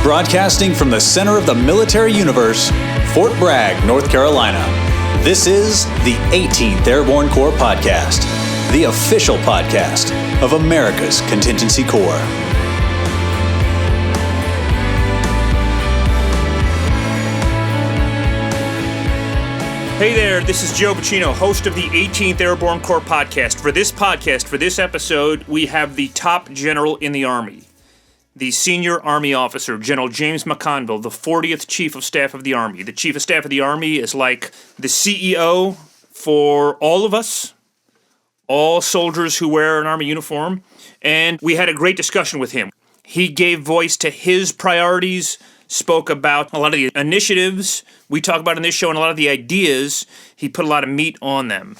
Broadcasting from the center of the military universe, Fort Bragg, North Carolina. This is the 18th Airborne Corps podcast, the official podcast of America's Contingency Corps. Hey there, this is Joe Buccino, host of the 18th Airborne Corps podcast. For this episode, we have the top general in the Army, the senior Army officer, General James McConville, the 40th Chief of Staff of the Army. The Chief of Staff of the Army is like the CEO for all of us, all soldiers who wear an Army uniform, and we had a great discussion with him. He gave voice to his priorities, spoke about a lot of the initiatives we talk about in this show and a lot of the ideas. He put a lot of meat on them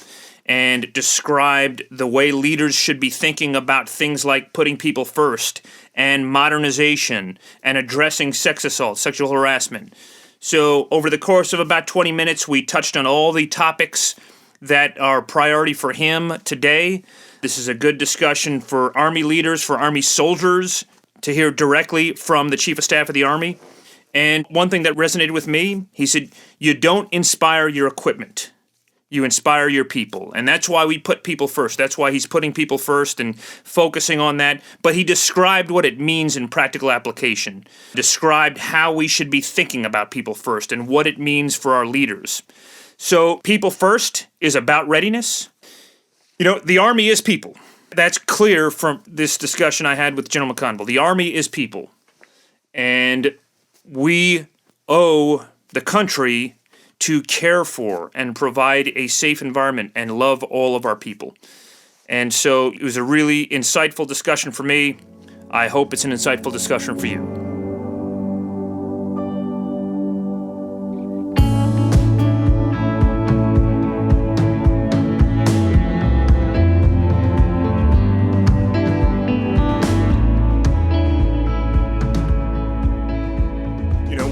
and described the way leaders should be thinking about things like putting people first and modernization and addressing sex assault, sexual harassment. So over the course of about 20 minutes, we touched on all the topics that are priority for him today. This is a good discussion for Army leaders, for Army soldiers, to hear directly from the Chief of Staff of the Army. And one thing that resonated with me, he said, you don't inspire your equipment. You inspire your people. And that's why we put people first. That's why he's putting people first and focusing on that. But he described what it means in practical application, described how we should be thinking about people first and what it means for our leaders. So people first is about readiness. You know, the Army is people. That's clear from this discussion I had with General McConville. The Army is people. And we owe the country to care for and provide a safe environment and love all of our people. And so it was a really insightful discussion for me. I hope it's an insightful discussion for you.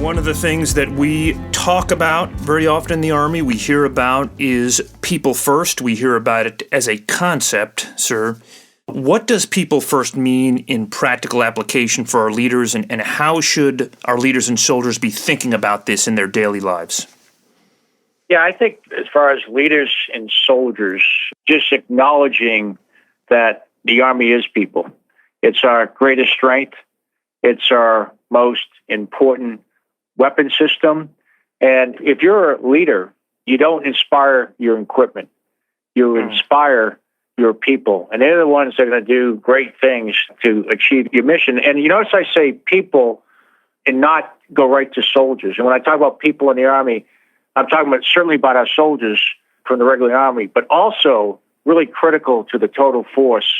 One of the things that we talk about very often in the Army, we hear about, is people first. We hear about it as a concept, sir. What does people first mean in practical application for our leaders, and how should our leaders and soldiers be thinking about this in their daily lives? Yeah, I think as far as leaders and soldiers, just acknowledging that the Army is people. It's our greatest strength. It's our most important weapon system. And if you're a leader, you don't inspire your equipment. You inspire your people. And they're the ones that are going to do great things to achieve your mission. And you notice I say people and not go right to soldiers. And when I talk about people in the Army, I'm talking about certainly about our soldiers from the regular Army, but also really critical to the total force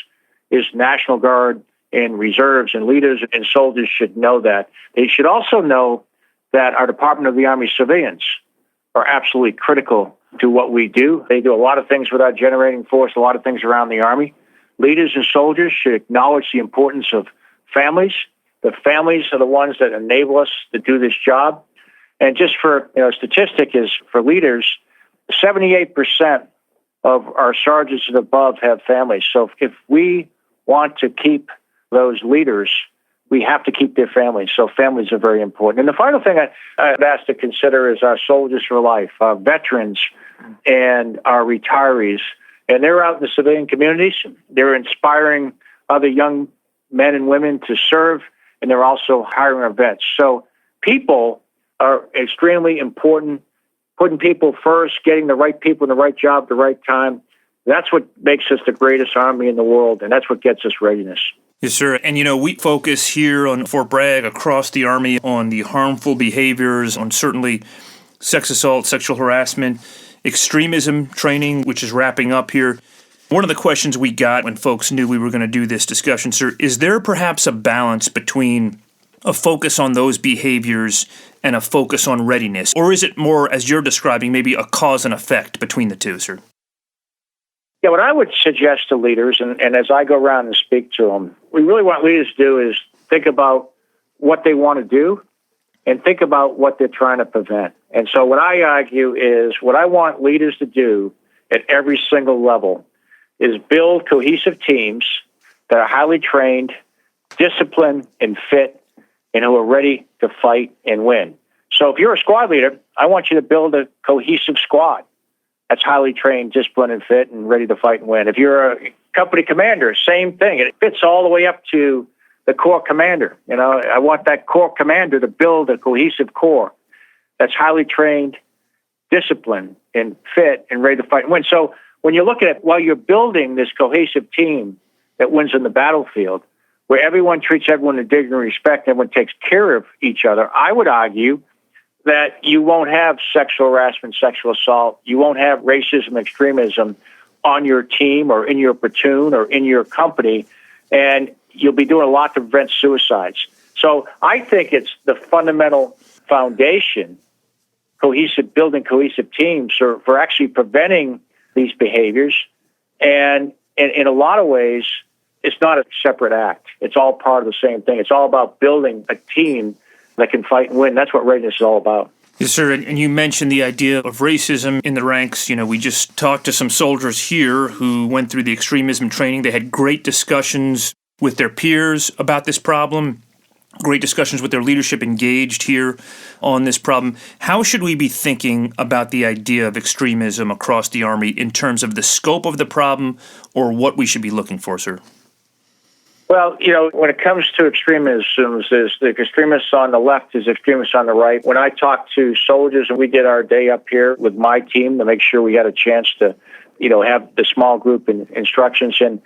is National Guard and reserves, and leaders and soldiers should know that. They should also know that our Department of the Army civilians are absolutely critical to what we do. They do a lot of things with our generating force, a lot of things around the Army. Leaders and soldiers should acknowledge the importance of families. The families are the ones that enable us to do this job. And just for statistic is for leaders, 78% of our sergeants and above have families. So if we want to keep those leaders, we have to keep their families. So families are very important. And the final thing I'd ask to consider is our soldiers for life, our veterans and our retirees. And they're out in the civilian communities. They're inspiring other young men and women to serve, and they're also hiring our vets. So people are extremely important. Putting people first, getting the right people in the right job at the right time, that's what makes us the greatest Army in the world, and that's what gets us readiness. Yes, sir. And, we focus here on Fort Bragg, across the Army, on the harmful behaviors, on certainly sex assault, sexual harassment, extremism training, which is wrapping up here. One of the questions we got when folks knew we were going to do this discussion, sir, is there perhaps a balance between a focus on those behaviors and a focus on readiness? Or is it more, as you're describing, maybe a cause and effect between the two, sir? Yeah, what I would suggest to leaders, and as I go around and speak to them, we really want leaders to do is think about what they want to do and think about what they're trying to prevent. And so what I argue is what I want leaders to do at every single level is build cohesive teams that are highly trained, disciplined, and fit, and who are ready to fight and win. So if you're a squad leader, I want you to build a cohesive squad that's highly trained, disciplined, and fit, and ready to fight and win. If you're a company commander, same thing. It fits all the way up to the corps commander. I want that corps commander to build a cohesive corps that's highly trained, disciplined, and fit, and ready to fight and win. So when you look at it, while you're building this cohesive team that wins in the battlefield, where everyone treats everyone with dignity and respect, everyone takes care of each other, I would argue that you won't have sexual harassment, sexual assault, you won't have racism, extremism on your team or in your platoon or in your company, and you'll be doing a lot to prevent suicides. So I think it's the fundamental foundation, building cohesive teams for actually preventing these behaviors. And in a lot of ways, it's not a separate act. It's all part of the same thing. It's all about building a team that can fight and win. That's what Readiness is all about. Yes, sir. And you mentioned the idea of racism in the ranks. We just talked to some soldiers here who went through the extremism training. They had great discussions with their peers about this problem, great discussions with their leadership engaged here on this problem. How should we be thinking about the idea of extremism across the Army in terms of the scope of the problem or what we should be looking for, sir? Well, when it comes to extremisms, there's the extremists on the left, there's extremists on the right. When I talk to soldiers, and we did our day up here with my team to make sure we had a chance to, have the small group instructions. And,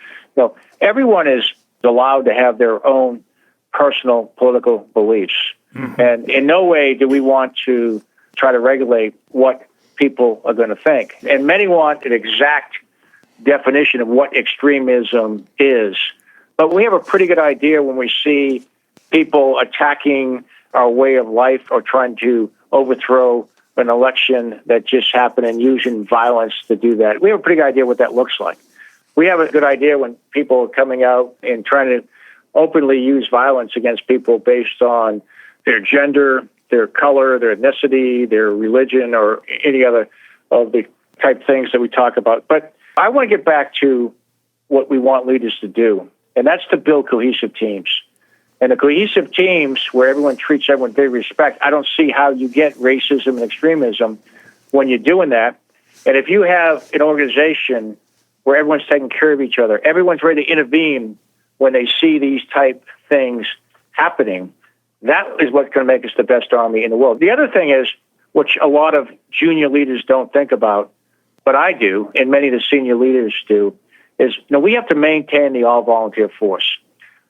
everyone is allowed to have their own personal political beliefs. Mm-hmm. And in no way do we want to try to regulate what people are going to think. And many want an exact definition of what extremism is. But we have a pretty good idea when we see people attacking our way of life or trying to overthrow an election that just happened and using violence to do that. We have a pretty good idea what that looks like. We have a good idea when people are coming out and trying to openly use violence against people based on their gender, their color, their ethnicity, their religion, or any other of the type things that we talk about. But I want to get back to what we want leaders to do. And that's to build cohesive teams. And the cohesive teams where everyone treats everyone with big respect, I don't see how you get racism and extremism when you're doing that. And if you have an organization where everyone's taking care of each other, everyone's ready to intervene when they see these type things happening, that is what's going to make us the best Army in the world. The other thing is, which a lot of junior leaders don't think about, but I do, and many of the senior leaders do, is we have to maintain the all-volunteer force.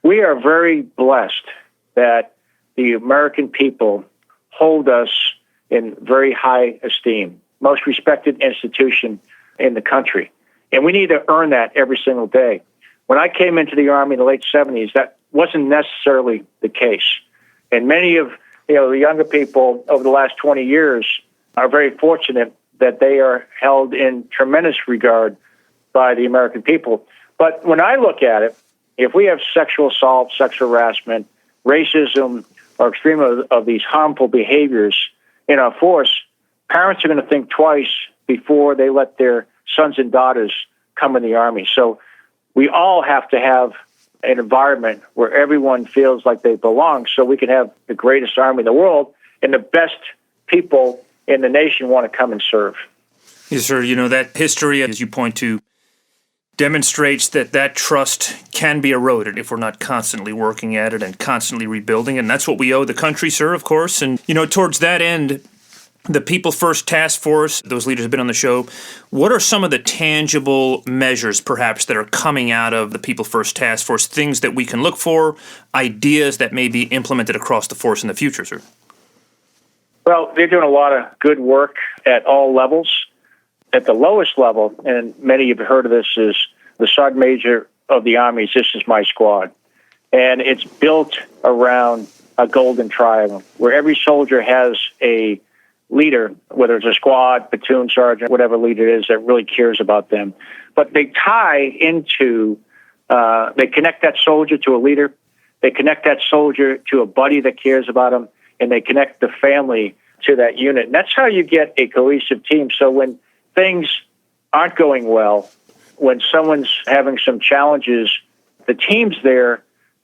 We are very blessed that the American people hold us in very high esteem, most respected institution in the country. And we need to earn that every single day. When I came into the Army in the late 70s, that wasn't necessarily the case. And many of the younger people over the last 20 years are very fortunate that they are held in tremendous regard by the American people. But when I look at it, if we have sexual assault, sexual harassment, racism, or extreme of these harmful behaviors in our force, parents are going to think twice before they let their sons and daughters come in the Army. So we all have to have an environment where everyone feels like they belong so we can have the greatest Army in the world and the best people in the nation want to come and serve. Yes, sir. That history, as you point to, demonstrates that trust can be eroded if we're not constantly working at it and constantly rebuilding. And that's what we owe the country, sir, of course. And, towards that end, the People First Task Force, those leaders have been on the show. What are some of the tangible measures, perhaps, that are coming out of the People First Task Force, things that we can look for, ideas that may be implemented across the force in the future, sir? Well, they're doing a lot of good work at all levels. At the lowest level, and many of you have heard of this, is the Sergeant Major of the Army. This is my squad. And it's built around a golden triangle where every soldier has a leader, whether it's a squad, platoon sergeant, whatever leader it is that really cares about them. But they tie into, they connect that soldier to a leader, they connect that soldier to a buddy that cares about him, and they connect the family to that unit. And that's how you get a cohesive team. So when things aren't going well, when someone's having some challenges, the team's there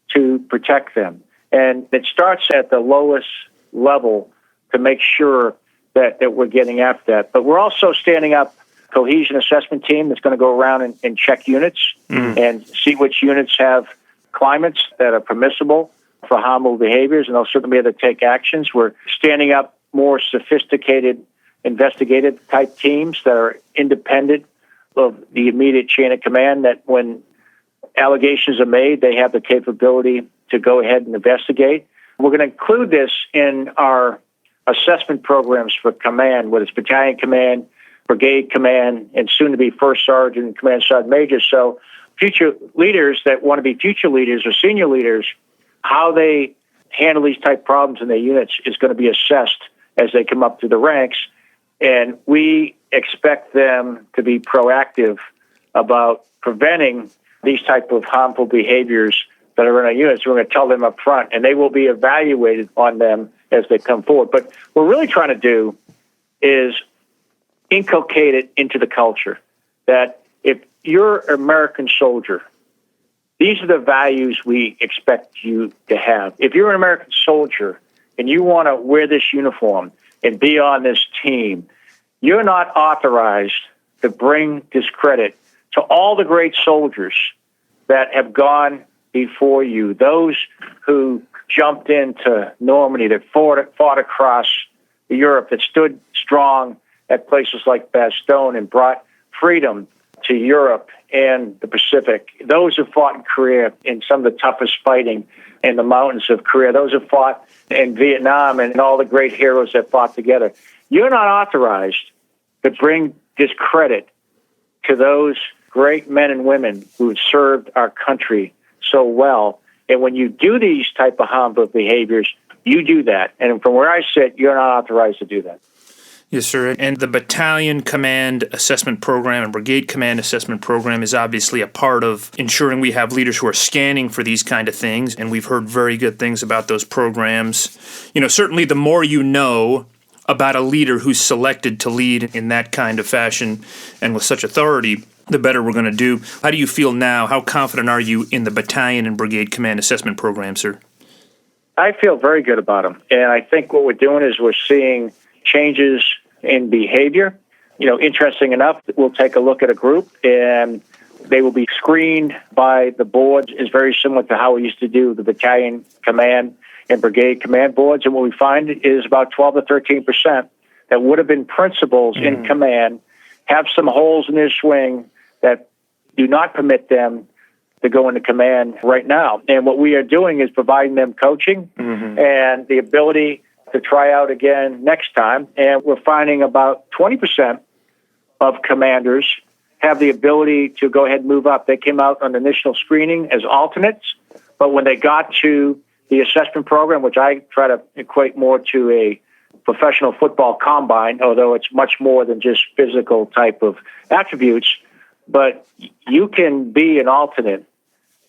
to protect them. And it starts at the lowest level to make sure that we're getting after that. But we're also standing up a Cohesion Assessment team that's going to go around and check units and see which units have climates that are permissible for harmful behaviors, and they'll certainly be able to take actions. We're standing up more sophisticated investigative type teams that are independent of the immediate chain of command, that when allegations are made, they have the capability to go ahead and investigate. We're going to include this in our assessment programs for command, whether it's battalion command, brigade command, and soon to be first sergeant, command sergeant major. So future leaders that want to be future leaders or senior leaders, how they handle these type problems in their units is going to be assessed as they come up through the ranks. And we expect them to be proactive about preventing these type of harmful behaviors that are in our units. We're going to tell them up front, and they will be evaluated on them as they come forward. But what we're really trying to do is inculcate it into the culture that if you're an American soldier, these are the values we expect you to have. If you're an American soldier and you want to wear this uniform and be on this team, you're not authorized to bring discredit to all the great soldiers that have gone before you, those who jumped into Normandy, that fought across Europe, that stood strong at places like Bastogne and brought freedom to Europe and the Pacific. Those who fought in Korea in some of the toughest fighting in the mountains of Korea, those who fought in Vietnam and all the great heroes that fought together. You're not authorized to bring discredit to those great men and women who served our country so well. And when you do these type of harmful behaviors, you do that. And from where I sit, you're not authorized to do that. Yes, sir. And the Battalion Command Assessment Program and Brigade Command Assessment Program is obviously a part of ensuring we have leaders who are scanning for these kind of things, and we've heard very good things about those programs. You know, certainly the more you know about a leader who's selected to lead in that kind of fashion and with such authority, the better we're going to do. How do you feel now? How confident are you in the Battalion and Brigade Command Assessment Program, sir? I feel very good about them. And I think what we're doing is we're seeing changes in behavior. You know, interesting enough, we'll take a look at a group and they will be screened by the boards. Is very similar to how we used to do the battalion command and brigade command boards. And what we find is about 12 to 13% that would have been principals in command have some holes in their swing that do not permit them to go into command right now. And what we are doing is providing them coaching and the ability to try out again next time. And we're finding about 20% of commanders have the ability to go ahead and move up. They came out on the initial screening as alternates, but when they got to the assessment program, which I try to equate more to a professional football combine, although it's much more than just physical type of attributes, but you can be an alternate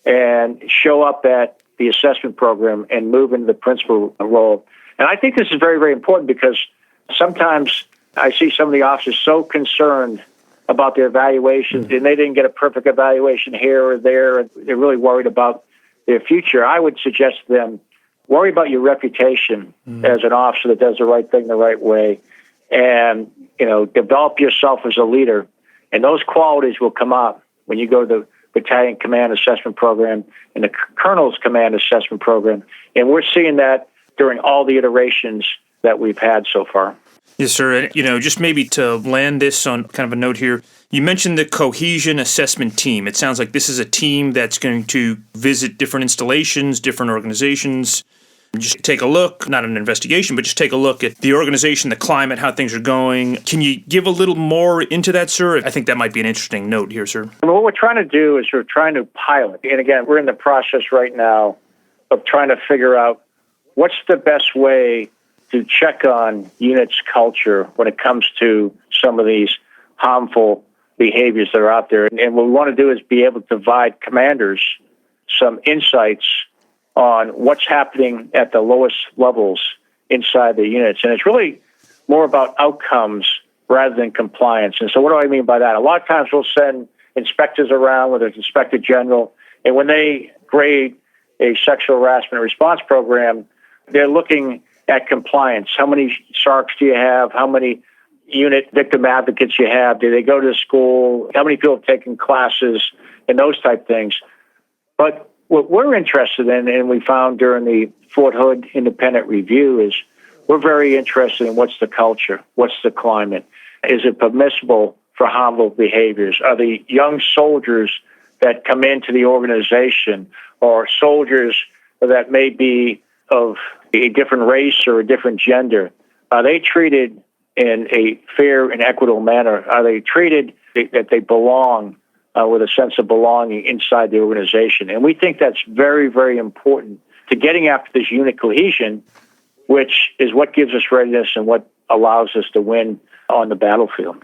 and show up at the assessment program and move into the principal role. And I think this is very, very important because sometimes I see some of the officers so concerned about their evaluations and they didn't get a perfect evaluation here or there, and they're really worried about their future. I would suggest to them, worry about your reputation as an officer that does the right thing the right way, and, you know, develop yourself as a leader. And those qualities will come up when you go to the Battalion Command Assessment Program and the Colonel's Command Assessment Program. And we're seeing that during all the iterations that we've had so far. Yes, sir. And, you know, just maybe to land this on kind of a note here, you mentioned the Cohesion Assessment Team. It sounds like this is a team that's going to visit different installations, different organizations, just take a look, not an investigation, but just take a look at the organization, the climate, how things are going. Can you give a little more into that, sir? I think that might be an interesting note here, sir. And what we're trying to do is we're trying to pilot. And again, we're in the process right now of trying to figure out what's the best way to check on units' culture when it comes to some of these harmful behaviors that are out there. And what we want to do is be able to provide commanders some insights on what's happening at the lowest levels inside the units. And it's really more about outcomes rather than compliance. And so what do I mean by that? A lot of times we'll send inspectors around, whether it's Inspector General, and when they grade a sexual harassment response program, they're looking at compliance. How many SARCs do you have? How many unit victim advocates you have? Do they go to school? How many people have taken classes and those type things? But what we're interested in, and we found during the Fort Hood independent review, is we're very interested in what's the culture, what's the climate. Is it permissible for harmful behaviors? Are the young soldiers that come into the organization or soldiers that may be of a different race or a different gender, are they treated in a fair and equitable manner? Are they treated that they belong with a sense of belonging inside the organization? And we think that's very, very important to getting after this unit cohesion, which is what gives us readiness and what allows us to win on the battlefield.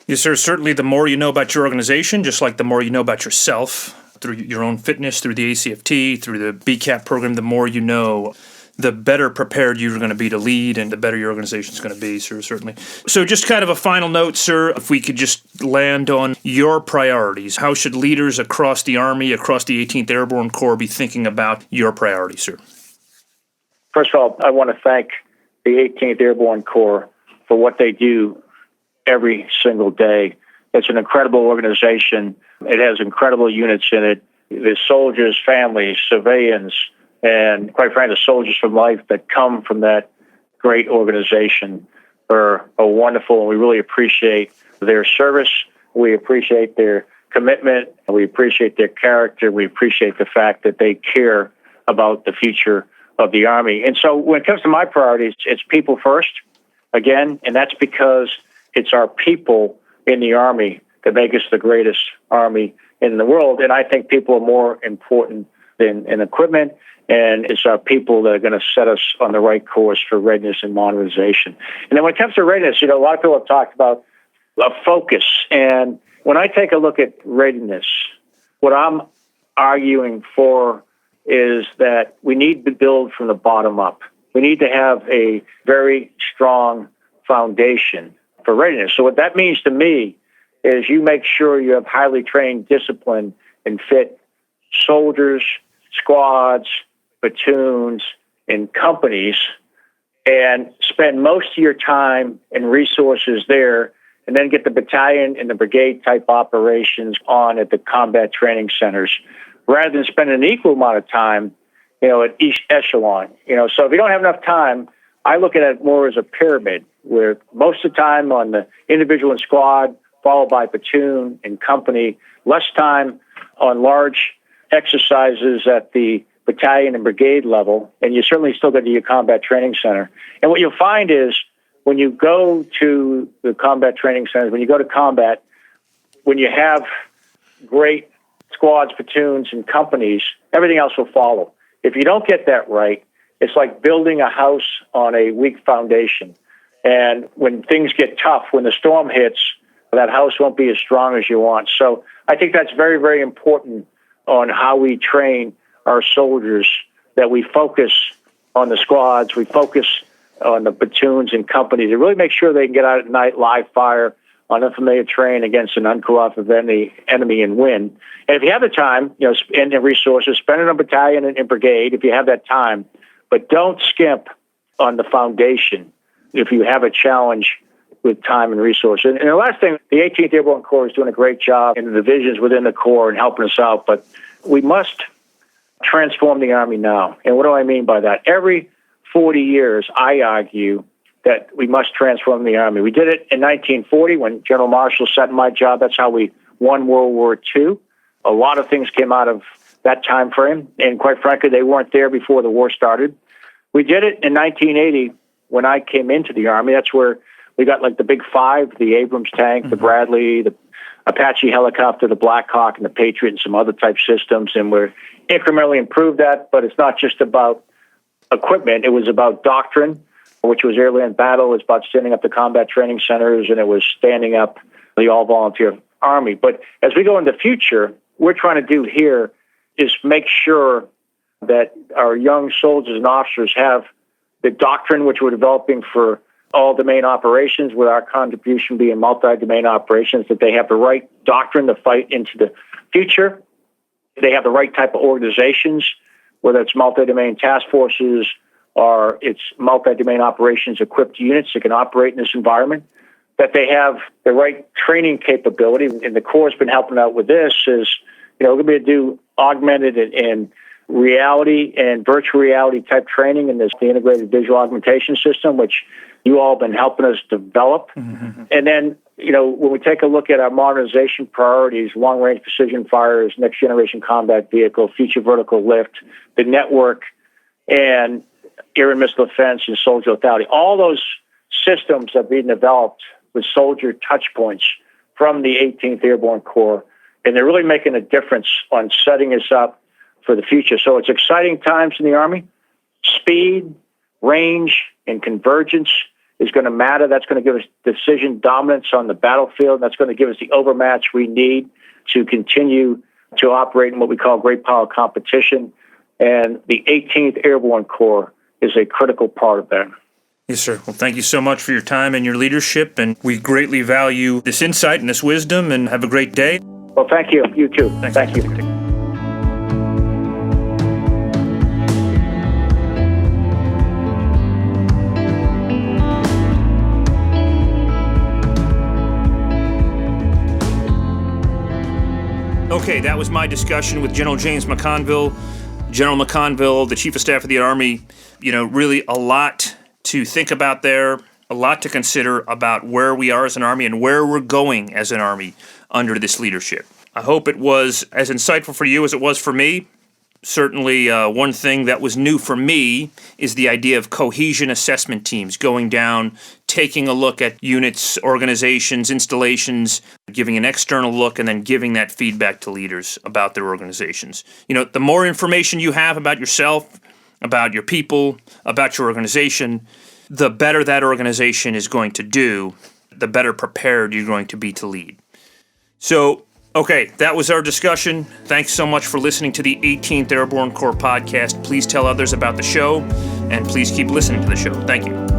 Yes, sir. Certainly the more you know about your organization, just like the more you know about yourself, through your own fitness, through the ACFT, through the BCAP program, the more you know, the better prepared you're going to be to lead and the better your organization's going to be, sir, certainly. So just kind of a final note, sir, if we could just land on your priorities. How should leaders across the Army, across the 18th Airborne Corps be thinking about your priorities, sir? First of all, I want to thank the 18th Airborne Corps for what they do every single day. It's an incredible organization. It has incredible units in it. The soldiers, families, civilians, and quite frankly, the soldiers for life that come from that great organization are wonderful. And we really appreciate their service. We appreciate their commitment. We appreciate their character. We appreciate the fact that they care about the future of the Army. And so when it comes to my priorities, it's people first, again, and that's because it's our people in the Army that make us the greatest Army in the world. And I think people are more important than equipment, and it's our people that are going to set us on the right course for readiness and modernization. And then when it comes to readiness, a lot of people have talked about a focus. And when I take a look at readiness, what I'm arguing for is that we need to build from the bottom up. We need to have a very strong foundation for readiness. So what that means to me is you make sure you have highly trained, disciplined, and fit soldiers, squads, platoons, and companies, and spend most of your time and resources there, and then get the battalion and the brigade type operations on at the combat training centers, rather than spending an equal amount of time, at each echelon. So if you don't have enough time, I look at it more as a pyramid, where most of the time on the individual and squad, followed by platoon and company, less time on large exercises at the battalion and brigade level, and you certainly still go to your combat training center. And what you'll find is when you go to the combat training centers, when you go to combat, when you have great squads, platoons, and companies, everything else will follow. If you don't get that right, it's like building a house on a weak foundation. And when things get tough, when the storm hits, that house won't be as strong as you want. So I think that's very, very important on how we train our soldiers, that we focus on the squads, we focus on the platoons and companies to really make sure they can get out at night, live fire on unfamiliar terrain against an uncooperative enemy and win. And if you have the time, and the resources, spend it on battalion and brigade if you have that time, but don't skimp on the foundation if you have a challenge with time and resources. And the last thing, the 18th Airborne Corps is doing a great job in the divisions within the Corps and helping us out, but we must transform the Army now. And what do I mean by that? Every 40 years, I argue that we must transform the Army. We did it in 1940 when General Marshall said, my job, that's how we won World War II. A lot of things came out of that time frame, and quite frankly, they weren't there before the war started. We did it in 1980 when I came into the Army. That's where we got like the Big Five, the Abrams tank, the Bradley, the Apache helicopter, the Black Hawk, and the Patriot, and some other type systems, and we're incrementally improved that, but it's not just about equipment. It was about doctrine, which was airland battle. It was about standing up the combat training centers, and it was standing up the all-volunteer Army. But as we go into the future, we're trying to do here is make sure that our young soldiers and officers have the doctrine which we're developing for all domain operations, with our contribution being multi-domain operations, that they have the right doctrine to fight into the future. They have the right type of organizations whether it's multi-domain task forces or it's multi-domain operations equipped units that can operate in this environment, that they have the right training capability. And the Corps has been helping out with this is, we're going to be able to do augmented and reality and virtual reality type training in this the integrated visual augmentation system, which you all have been helping us develop. Mm-hmm. And then, when we take a look at our modernization priorities, long-range precision fires, next-generation combat vehicle, future vertical lift, the network, and air and missile defense and soldier lethality, all those systems are being developed with soldier touch points from the 18th Airborne Corps, and they're really making a difference on setting us up for the future. So it's exciting times in the Army. Speed, range, and convergence is going to matter. That's going to give us decision dominance on the battlefield. That's going to give us the overmatch we need to continue to operate in what we call great power competition. And the 18th Airborne Corps is a critical part of that. Yes, sir. Well, thank you so much for your time and your leadership, and we greatly value this insight and this wisdom, and have a great day. Well, thank you. You too. Thanks. Thank you. Okay, that was my discussion with General James McConville. General McConville, the Chief of Staff of the Army, really a lot to think about there, a lot to consider about where we are as an Army and where we're going as an Army under this leadership. I hope it was as insightful for you as it was for me. Certainly, one thing that was new for me is the idea of cohesion assessment teams going down, taking a look at units, organizations, installations, giving an external look, and then giving that feedback to leaders about their organizations. The more information you have about yourself, about your people, about your organization, the better that organization is going to do, the better prepared you're going to be to lead. So, okay, that was our discussion. Thanks so much for listening to the 18th Airborne Corps podcast. Please tell others about the show, and please keep listening to the show. Thank you.